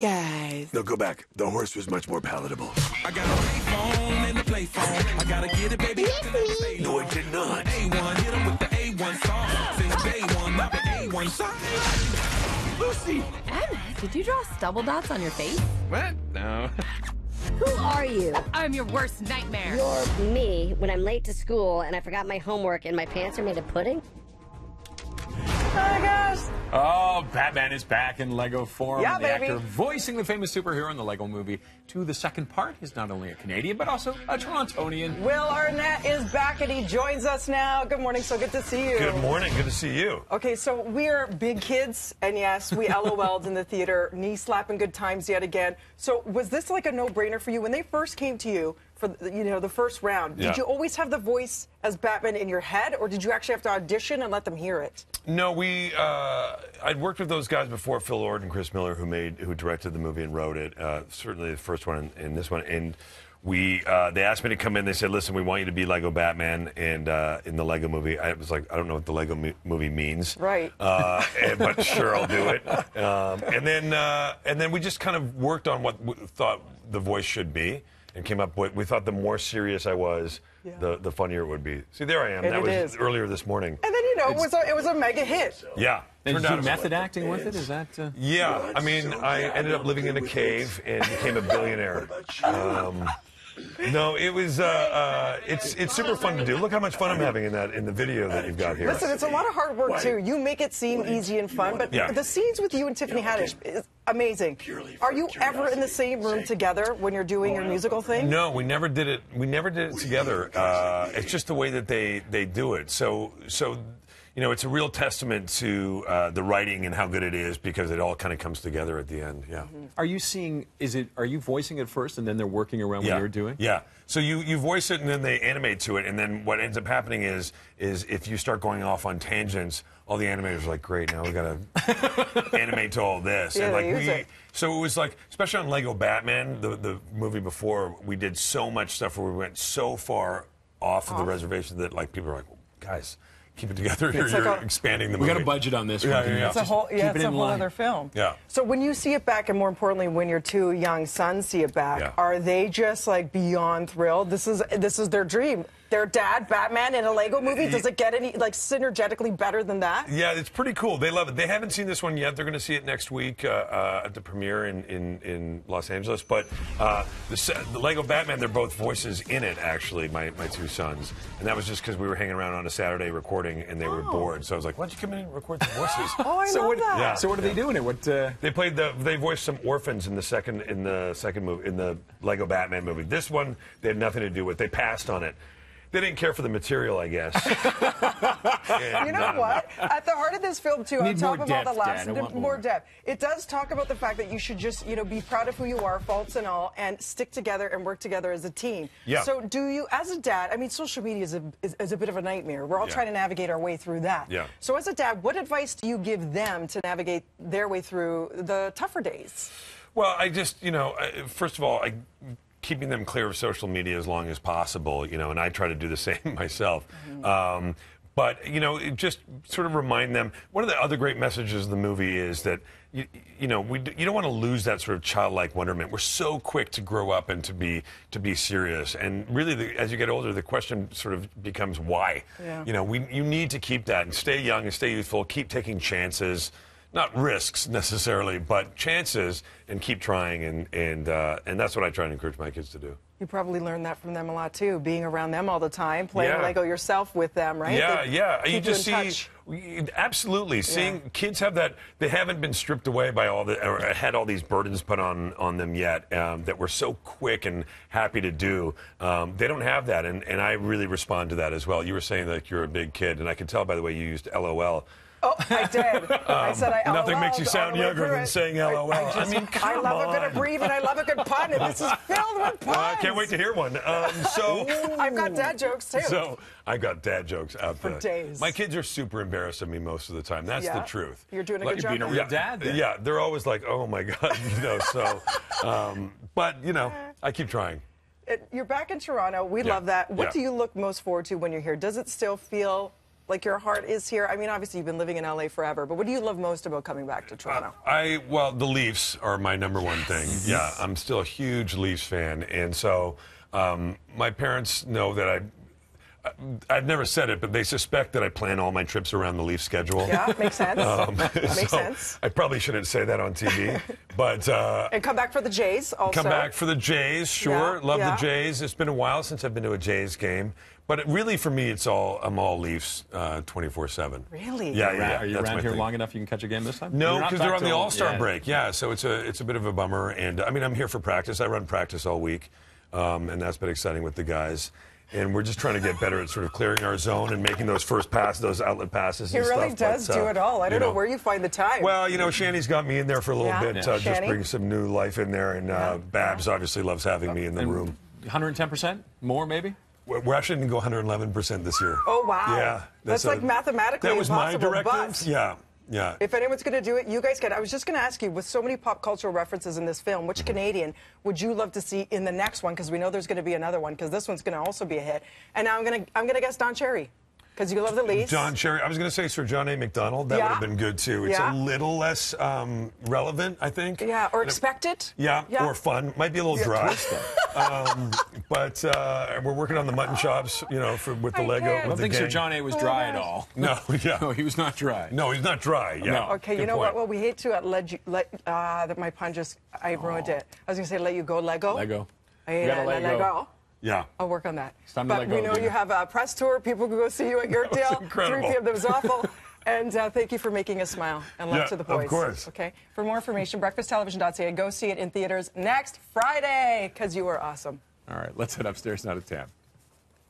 Guys. No, go back. The horse was much more palatable. I got a payphone and a play phone. I gotta get it, baby. No, I did not. A1, hit him with the A1 song. Since day one, I've been A1 song. Lucy! Arnett, did you draw stubble dots on your face? What? No. Who are you? I'm your worst nightmare. You're me when I'm late to school and I forgot my homework and my pants are made of pudding? Hi, guys. Oh, Batman is back in Lego form. Yeah, the baby. actor voicing the famous superhero in the Lego movie to the second part is not only a Canadian, but also a Torontonian. Will Arnett is back and he joins us now. Good morning, so good to see you. Good morning. Good to see you. Okay, so we're big kids, and yes, we LOL'd in the theater, knee-slapping good times yet again. So was this like a no-brainer for you? When they first came to you for the first round, Yeah. did you always have the voice as Batman in your head, or did you actually have to audition and let them hear it? No, I'd worked with those guys before, Phil Lord and Chris Miller, who directed the movie and wrote it. Certainly the first one and this one. And they asked me to come in. They said, "Listen, we want you to be Lego Batman and in the Lego movie." I was like, "I don't know what the Lego movie means." Right. But sure, I'll do it. And then we just kind of worked on what we thought the voice should be, and came up with. We thought the more serious I was, the funnier it would be. See, there I am. And that it was is. earlier this morning. And then, it was a mega hit. Yeah. And Turned did you out do it was- method acting with it? Is that? Yeah, I mean, I ended up living in a cave and became a billionaire. No, it was. It's super fun to do. Look how much fun I'm having in the video that you've got here. Listen, it's a lot of hard work, too. You make it seem easy and fun, but Yeah. the scenes with you and Tiffany Haddish is amazing. Are you ever in the same room together when you're doing your musical thing? No, we never did it. We never did it together. It's just the way that they do it. So. It's a real testament to the writing and how good it is because it all kind of comes together at the end. Yeah. Are you seeing? Are you voicing it first, and then they're working around what you're doing? Yeah. So you voice it, and then they animate to it, and then what ends up happening is if you start going off on tangents, all the animators are like, "Great, now we got to animate to all this." Yeah, and like they use it. so it was like, especially on Lego Batman, the movie before, we did so much stuff where we went so far off of the reservation that like people are like, "Guys, keep it together. You're expanding the movie." We got a budget on this Yeah, one. yeah, yeah. It's a whole, Keep it it's a in whole line. other film. Yeah. So when you see it back, and more importantly, when your two young sons see it back, Yeah. are they just like beyond thrilled? This is their dream. Their dad, Batman, in a Lego movie. Does it get any like synergetically better than that? Yeah, it's pretty cool. They love it. They haven't seen this one yet. They're going to see it next week at the premiere in Los Angeles. But the Lego Batman, they're both voices in it, actually, my two sons. And that was just because we were hanging around on a Saturday recording, and they were bored. So I was like, why don't you come in and record some voices? Oh, I love that. Yeah. So what are they doing? What? They voiced some orphans in the second movie, in the Lego Batman movie. This one, they had nothing to do with. They passed on it. They didn't care for the material, I guess. You know what? At the heart of this film, too, on Need top more of all the depth, laughs, Dad. I want more more. depth, it does talk about the fact that you should just, be proud of who you are, faults and all, and stick together and work together as a team. Yeah. So do you, as a dad, I mean, social media is a bit of a nightmare. We're all Yeah. trying to navigate our way through that. Yeah. So as a dad, what advice do you give them to navigate their way through the tougher days? Well, I just, first of all, keeping them clear of social media as long as possible, and I try to do the same myself. But, just sort of remind them. One of the other great messages of the movie is that, you don't want to lose that sort of childlike wonderment. We're so quick to grow up and to be serious. And really, as you get older, the question sort of becomes why. Yeah. You need to keep that and stay young and stay youthful, keep taking chances. Not risks necessarily, but chances, and keep trying, and that's what I try and encourage my kids to do. You probably learned that from them a lot, too, being around them all the time, playing Yeah. Lego yourself with them, right? Yeah, yeah. Keep You just in see, touch. absolutely, seeing kids have that. They haven't been stripped away by or had all these burdens put on them yet that we're so quick and happy to do. They don't have that, and I really respond to that as well. You were saying that you're a big kid, and I could tell by the way you used LOL. Oh, I did. I said I Nothing LOL'd makes you sound all the way younger through than it. saying LOL. I mean, I love a good abbrev and I love a good pun, and this is filled with puns. I can't wait to hear one. I've got dad jokes, too. So I've got dad jokes out For there. days. My kids are super embarrassed of me most of the time. That's the truth. You're doing a Like, good job. being a real dad, then. Yeah, they're always like, oh my God, but I keep trying. You're back in Toronto. We Yeah. love that. What Yeah. do you look most forward to when you're here? Does it still feel Like your heart is here? I mean, obviously you've been living in LA forever, but what do you love most about coming back to Toronto? Well, the Leafs are my number one thing. Yeah, I'm still a huge Leafs fan, and so my parents know that I've never said it, but they suspect that I plan all my trips around the Leaf schedule. Yeah, makes sense. Makes so sense. I probably shouldn't say that on TV, but and come back for the Jays also. come back for the Jays, sure. Yeah, Love yeah. the Jays. It's been a while since I've been to a Jays game, but really for me, I'm all Leafs 24/7. Really? Yeah. Are you that's around my here thing. long enough you can catch a game this time? No, You're not because back they're on the till- All-Star yeah. break. Yeah, so it's a bit of a bummer. And I mean, I'm here for practice. I run practice all week, and that's been exciting with the guys. And we're just trying to get better at sort of clearing our zone and making those first passes, those outlet passes. He and really stuff. does But, do it all. I don't know where you find the time. Well, Shanny's got me in there for a little Yeah. bit, Yeah. just Shanny? bring some new life in there. And Babs obviously loves having me in the room. 110%? More, maybe? We're actually going to go 111% this year. Oh, wow. Yeah. That's like mathematically That was my impossible, directive. but- Yeah. Yeah. If anyone's going to do it, you guys can. I was just going to ask you, with so many pop cultural references in this film, which Canadian would you love to see in the next one? Because we know there's going to be another one, because this one's going to also be a hit. And now I'm going to guess Don Cherry, because you love the Leafs. Don Cherry. I was going to say Sir John A. MacDonald. That Yeah. would have been good, too. It's Yeah. a little less relevant, I think. Yeah, or expected. Yeah, or fun. Might be a little dry. But we're working on the mutton chops, with the I Lego. can't. I don't with the think Sir gang. John A. was dry at all. No, yeah. No, he was not dry. No, he's not dry. Yeah. No. Okay, Good you know point. what? Well, we hate to that my pun just, I ruined it. I was going to say, let you go, Lego. Lego. Hey, We gotta let go. Yeah. I'll work on that. time to but let go, we know Dina. you have a press tour. People can go see you at Yorkdale. incredible. 3 p.m. That was awful. And thank you for making us smile. And love Yeah, to the of boys. course. Okay. For more information, breakfasttelevision.ca. Go see it in theaters next Friday, because you are awesome. All right, let's head upstairs now to Tam.